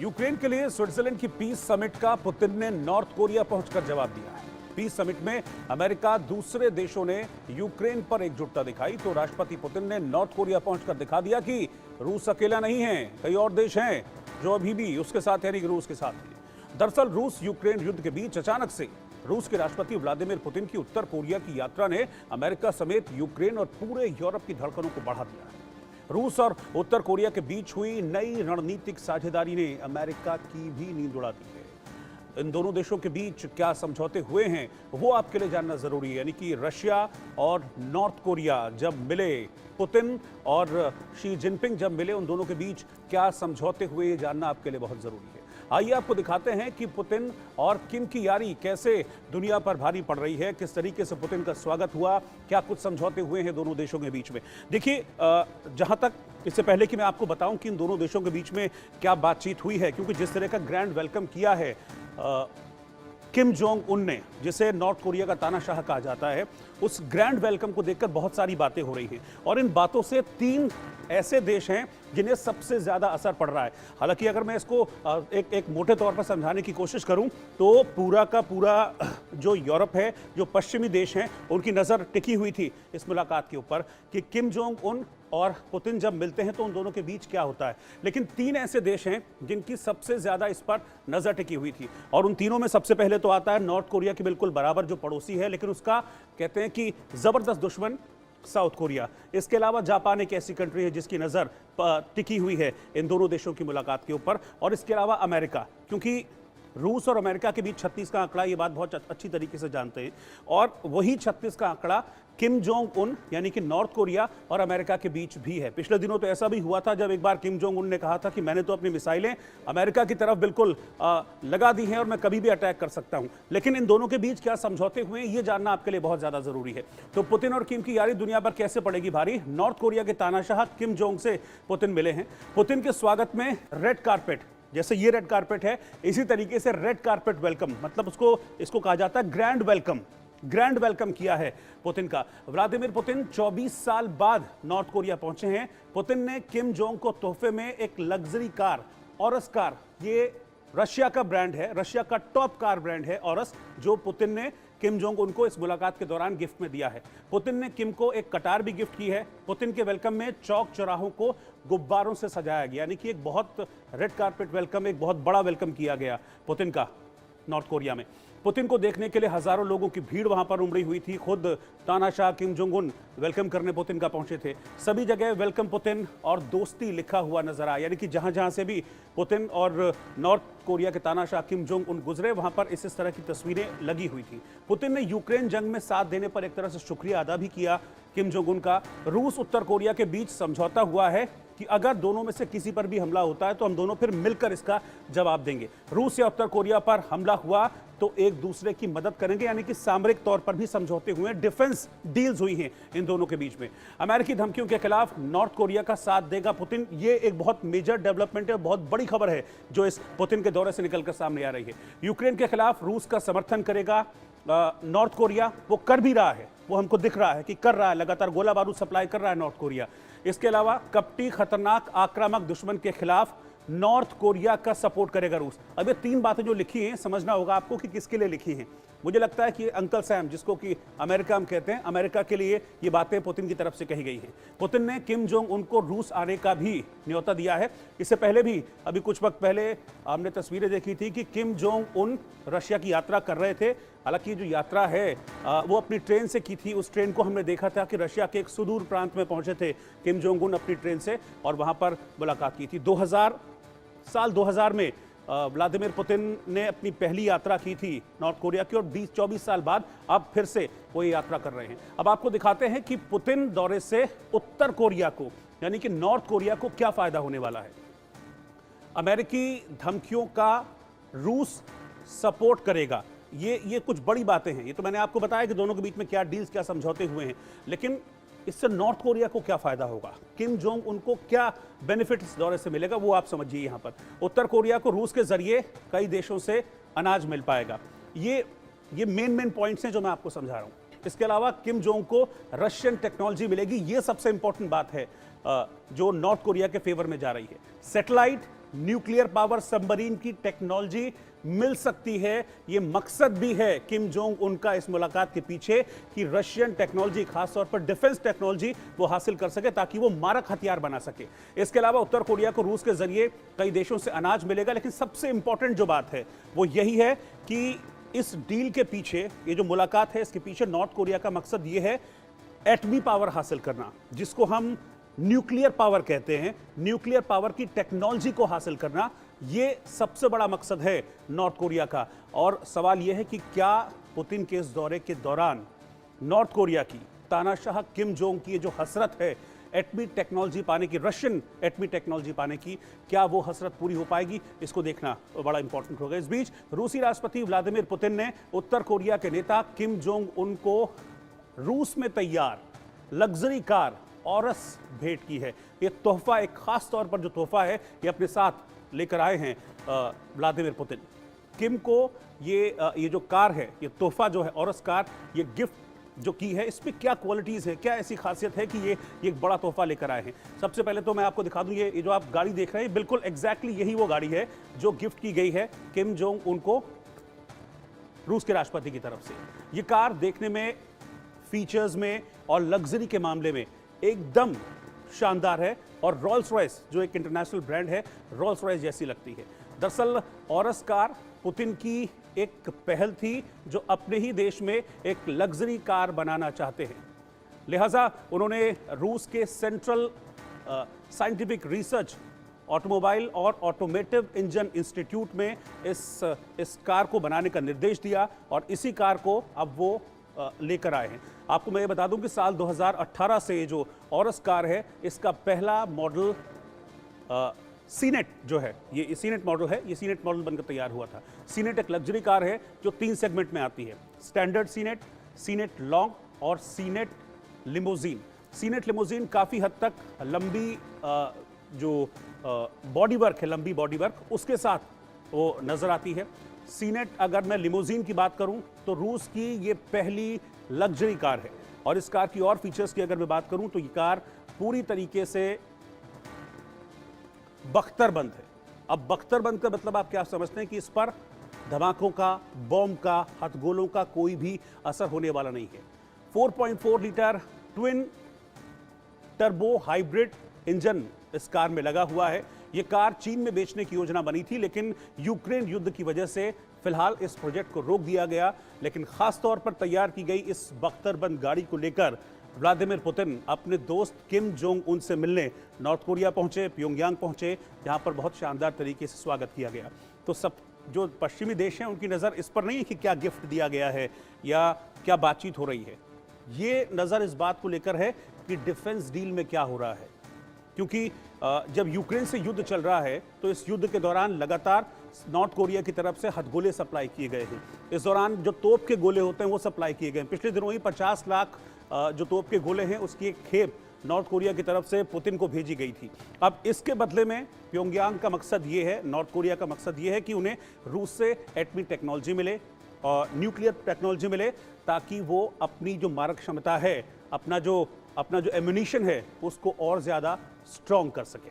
Ukraine के लिए Switzerland की पीस समिट का पुतिन ने नॉर्थ कोरिया पहुंचकर जवाब दिया है। पीस समिट में अमेरिका दूसरे देशों ने यूक्रेन पर एकजुटता दिखाई तो राष्ट्रपति पुतिन ने नॉर्थ कोरिया पहुंचकर दिखा दिया कि रूस अकेला नहीं है, कई और देश हैं जो अभी भी उसके साथ यानी कि रूस के साथ हैं। दरअसल रूस यूक्रेन युद्ध के बीच अचानक से रूस के राष्ट्रपति व्लादिमीर पुतिन की उत्तर कोरिया की यात्रा ने अमेरिका समेत यूक्रेन और पूरे यूरोप की धड़कनों को बढ़ा दिया है। रूस और उत्तर कोरिया के बीच हुई नई रणनीतिक साझेदारी ने अमेरिका की भी नींद उड़ा दी है। इन दोनों देशों के बीच क्या समझौते हुए हैं वो आपके लिए जानना जरूरी है। यानी कि रशिया और नॉर्थ कोरिया जब मिले, पुतिन और शी जिनपिंग जब मिले, उन दोनों के बीच क्या समझौते हुए ये जानना आपके लिए बहुत जरूरी है। आइए आपको दिखाते हैं कि पुतिन और किम की यारी कैसे दुनिया पर भारी पड़ रही है, किस तरीके से पुतिन का स्वागत हुआ, क्या कुछ समझौते हुए हैं दोनों देशों के बीच में। देखिए, जहां तक इससे पहले कि मैं आपको बताऊं कि इन दोनों देशों के बीच में क्या बातचीत हुई है, क्योंकि जिस तरह का ग्रैंड वेलकम किया है किम जोंग उन ने, जिसे नॉर्थ कोरिया का तानाशाह कहा जाता है, उस ग्रैंड वेलकम को देखकर बहुत सारी बातें हो रही हैं और इन बातों से तीन ऐसे देश हैं जिन्हें सबसे ज्यादा असर पड़ रहा है। हालांकि अगर मैं इसको एक मोटे तौर पर समझाने की कोशिश करूं तो पूरा का पूरा जो यूरोप है, जो पश्चिमी देश हैं, उनकी नजर टिकी हुई थी इस मुलाकात के ऊपर कि किम जोंग उन और पुतिन जब मिलते हैं तो उन दोनों के बीच क्या होता है। लेकिन तीन ऐसे देश हैं जिनकी सबसे ज्यादा इस पर नजर टिकी हुई थी और उन तीनों में सबसे पहले तो आता है नॉर्थ कोरिया के बिल्कुल बराबर जो पड़ोसी है, लेकिन उसका कहते हैं कि जबरदस्त दुश्मन साउथ कोरिया। इसके अलावा जापान एक ऐसी कंट्री है जिसकी नजर टिकी हुई है इन दोनों देशों की मुलाकात के ऊपर, और इसके अलावा अमेरिका, क्योंकि रूस और अमेरिका के बीच 36 का आंकड़ा, ये बात बहुत अच्छी तरीके से जानते हैं, और वही 36 का आंकड़ा किम जोंग उन यानी कि नॉर्थ कोरिया और अमेरिका के बीच भी है। पिछले दिनों तो ऐसा भी हुआ था जब एक बार किम जोंग उन ने कहा था कि मैंने तो अपनी मिसाइलें अमेरिका की तरफ बिल्कुल लगा दी हैं और मैं कभी भी अटैक कर सकता हूं। लेकिन इन दोनों के बीच क्या समझौते हुए ये जानना आपके लिए बहुत ज्यादा जरूरी है। तो पुतिन और किम की यारी दुनिया पर कैसे पड़ेगी भारी। नॉर्थ कोरिया के तानाशाह किम जोंग से पुतिन मिले हैं। पुतिन के स्वागत में रेड कारपेट, जैसे ये रेड कारपेट है, इसी तरीके से रेड कारपेट वेलकम, मतलब इसको कहा जाता है ग्रैंड वेलकम, ग्रैंड वेलकम किया है पुतिन का। व्लादिमीर पुतिन 24 साल बाद नॉर्थ कोरिया पहुंचे हैं। पुतिन ने किम जोंग को तोहफे में एक लग्जरी कार, ऑरस कार, ये रशिया का ब्रांड है, रशिया का टॉप कार ब्रांड है ऑरस, जो पुतिन ने किम जोंग उनको इस मुलाकात के दौरान गिफ्ट में दिया है। पुतिन ने किम को एक कटार भी गिफ्ट की है। पुतिन के वेलकम में चौक चौराहों को गुब्बारों से सजाया गया, यानी कि एक बहुत रेड कारपेट वेलकम, एक बहुत बड़ा वेलकम किया गया पुतिन का नॉर्थ कोरिया में। पुतिन को देखने के लिए हजारों लोगों की भीड़ वहां पर उमड़ी हुई थी। खुद तानाशाह किम जोंग उन वेलकम करने पुतिन का पहुंचे थे। सभी जगह वेलकम पुतिन और दोस्ती लिखा हुआ नजर आया, यानी कि जहां जहां से भी पुतिन और नॉर्थ कोरिया के तानाशाह किम जोंग उन गुजरे वहां पर इस तरह की तस्वीरें लगी हुई थी। पुतिन ने यूक्रेन जंग में साथ देने पर एक तरह से शुक्रिया अदा भी किया किम जोंग उन का। रूस उत्तर कोरिया के बीच समझौता हुआ है कि अगर दोनों में से किसी पर भी हमला होता है तो हम दोनों फिर मिलकर इसका जवाब देंगे। रूस या उत्तर कोरिया पर हमला हुआ तो एक दूसरे की मदद करेंगे, यानी कि सामरिक तौर पर भी समझौते हुए, डिफेंस डील्स हुई हैं इन दोनों के बीच में। अमेरिकी धमकियों के खिलाफ नॉर्थ कोरिया का साथ देगा पुतिन, ये एक बहुत मेजर डेवलपमेंट है, बहुत बड़ी खबर है जो इस पुतिन के दौरे से निकलकर सामने आ रही है। यूक्रेन के खिलाफ रूस का समर्थन करेगा नॉर्थ कोरिया, वो कर भी रहा है, वो हमको दिख रहा है कि कर रहा है, लगातार गोला बारूद सप्लाई कर रहा है नॉर्थ कोरिया। इसके अलावा कपटी, खतरनाक, आक्रामक दुश्मन के खिलाफ नॉर्थ कोरिया का सपोर्ट करेगा रूस। अब ये तीन बातें जो लिखी हैं, समझना होगा आपको कि किसके लिए लिखी हैं। मुझे लगता है कि अंकल सैम, जिसको कि अमेरिका हम कहते हैं, अमेरिका के लिए ये बातें पुतिन की तरफ से कही गई हैं। पुतिन ने किम जोंग उनको रूस आने का भी न्योता दिया है। इससे पहले भी, अभी कुछ वक्त पहले हमने तस्वीरें देखी थी कि किम जोंग उन रशिया की यात्रा कर रहे थे। हालांकि जो यात्रा है वो अपनी ट्रेन से की थी। उस ट्रेन को हमने देखा था कि रशिया के एक सुदूर प्रांत में पहुंचे थे किम जोंग उन अपनी ट्रेन से और वहां पर मुलाकात की थी। 2000 में व्लादिमीर पुतिन ने अपनी पहली यात्रा की थी नॉर्थ कोरिया की और 24 साल बाद अब फिर से वो यात्रा कर रहे हैं। अब आपको दिखाते हैं कि पुतिन दौरे से उत्तर कोरिया को, यानी कि नॉर्थ कोरिया को क्या फायदा होने वाला है। अमेरिकी धमकियों का रूस सपोर्ट करेगा, ये कुछ बड़ी बातें हैं। ये तो मैंने आपको बताया कि दोनों के बीच में क्या डील्स, क्या समझौते हुए हैं, लेकिन इससे नॉर्थ कोरिया को क्या फायदा होगा, किम जोंग उनको क्या बेनिफिट इस दौरे से मिलेगा, वो आप समझिए। यहां पर उत्तर कोरिया को रूस के जरिए कई देशों से अनाज मिल पाएगा। ये मेन पॉइंट्स हैं जो मैं आपको समझा रहा हूं। इसके अलावा किम जोंग को रशियन टेक्नोलॉजी मिलेगी, ये सबसे इंपॉर्टेंट बात है जो नॉर्थ कोरिया के फेवर में जा रही है। सैटेलाइट न्यूक्लियर पावर सबमरीन की टेक्नोलॉजी मिल सकती है। ये मकसद भी है किम जोंग उन का इस मुलाकात के पीछे कि रशियन टेक्नोलॉजी, खासतौर पर डिफेंस टेक्नोलॉजी वो हासिल कर सके ताकि वो मारक हथियार बना सके। इसके अलावा उत्तर कोरिया को रूस के जरिए कई देशों से अनाज मिलेगा, लेकिन सबसे इंपॉर्टेंट जो बात है वो यही है कि इस डील के पीछे, ये जो मुलाकात है इसके पीछे नॉर्थ कोरिया का मकसद ये है एटमी पावर हासिल करना, जिसको हम न्यूक्लियर पावर कहते हैं। न्यूक्लियर पावर की टेक्नोलॉजी को हासिल करना, ये सबसे बड़ा मकसद है नॉर्थ कोरिया का। और सवाल यह है कि क्या पुतिन के इस दौरे के दौरान नॉर्थ कोरिया की, तानाशाह किम जोंग की ये जो हसरत है एटमी टेक्नोलॉजी पाने की, रशियन एटमी टेक्नोलॉजी पाने की, क्या वो हसरत पूरी हो पाएगी? इसको देखना बड़ा इंपॉर्टेंट होगा। इस बीच रूसी राष्ट्रपति व्लादिमीर पुतिन ने उत्तर कोरिया के नेता किम जोंग उन को रूस में तैयार लग्जरी कार औरस भेंट की है। ये तोहफा, एक खास तौर पर जो तोहफा है ये अपने साथ लेकर आए हैं व्लादिमीर पुतिन। किम को ये जो कार है, ये तोहफा जो है औरस कार, ये गिफ्ट जो की है, इस पे क्या क्वालिटीज है, क्या ऐसी खासियत है कि ये एक बड़ा तोहफा लेकर आए हैं? सबसे पहले तो मैं आपको दिखा दूं, ये जो आप गाड़ी देख रहे हैं बिल्कुल एग्जैक्टली यही वो गाड़ी है जो गिफ्ट की गई है किम जोंग उनको रूस के राष्ट्रपति की तरफ से। ये कार देखने में, फीचर्स में और लग्जरी के मामले में एकदम शानदार है और रोल्स रॉयस जो एक इंटरनेशनल ब्रांड है, रोल्स रॉयस जैसी लगती है। दरअसल औरस कार पुतिन की एक पहल थी जो अपने ही देश में एक लग्जरी कार बनाना चाहते हैं, लिहाजा उन्होंने रूस के सेंट्रल साइंटिफिक रिसर्च ऑटोमोबाइल और ऑटोमेटिव इंजन इंस्टीट्यूट में इस कार को बनाने का निर्देश दिया और इसी कार को अब वो लेकर आए हैं। आपको मैं ये बता दूं कि साल 2018 से ये जो औरस कार है इसका पहला मॉडल सीनेट जो है, ये सीनेट मॉडल है, ये सीनेट मॉडल बनकर तैयार हुआ था। सीनेट एक लग्जरी कार है जो 3 सेगमेंट में आती है, स्टैंडर्ड सीनेट, सीनेट लॉन्ग और सीनेट लिमोजीन। सीनेट लिमोजीन काफ़ी हद तक लंबी जो बॉडी वर्क है, लंबी बॉडी वर्क उसके साथ वो नज़र आती है। सीनेट, अगर मैं लिमोजीन की बात करूं तो रूस की ये पहली लग्जरी कार है और इस कार की और फीचर्स की अगर मैं बात करूं तो ये कार पूरी तरीके से बख्तरबंद है। अब बख्तरबंद का मतलब आप क्या समझते हैं कि इस पर धमाकों का, बॉम्ब का, हथगोलों का कोई भी असर होने वाला नहीं है। 4.4 litre twin turbo hybrid engine इस कार में लगा हुआ है। यह कार चीन में बेचने की योजना बनी थी, लेकिन यूक्रेन युद्ध की वजह से फिलहाल इस प्रोजेक्ट को रोक दिया गया। लेकिन खास तौर पर तैयार की गई इस बख्तरबंद गाड़ी को लेकर व्लादिमीर पुतिन अपने दोस्त किम जोंग उन से मिलने नॉर्थ कोरिया पहुंचे, प्योंगयांग पहुंचे, जहां पर बहुत शानदार तरीके से स्वागत किया गया। तो सब जो पश्चिमी देश हैं उनकी नज़र इस पर नहीं है कि क्या गिफ्ट दिया गया है या क्या बातचीत हो रही है, ये नज़र इस बात को लेकर है कि डिफेंस डील में क्या हो रहा है। क्योंकि जब यूक्रेन से युद्ध चल रहा है तो इस युद्ध के दौरान लगातार नॉर्थ कोरिया की तरफ से हथगोले सप्लाई किए गए हैं। इस दौरान जो तोप के गोले होते हैं वो सप्लाई किए गए। पिछले दिनों ही 50 लाख जो तोप के गोले हैं उसकी एक खेप नॉर्थ कोरिया की तरफ से पुतिन को भेजी गई थी। अब इसके बदले में प्योंगयांग का मकसद ये है, नॉर्थ कोरिया का मकसद ये है कि उन्हें रूस से एटमी टेक्नोलॉजी मिले और न्यूक्लियर टेक्नोलॉजी मिले ताकि वो अपनी जो मारक क्षमता है, अपना जो एम्यूनिशन है उसको और ज़्यादा स्ट्रॉन्ग कर सके।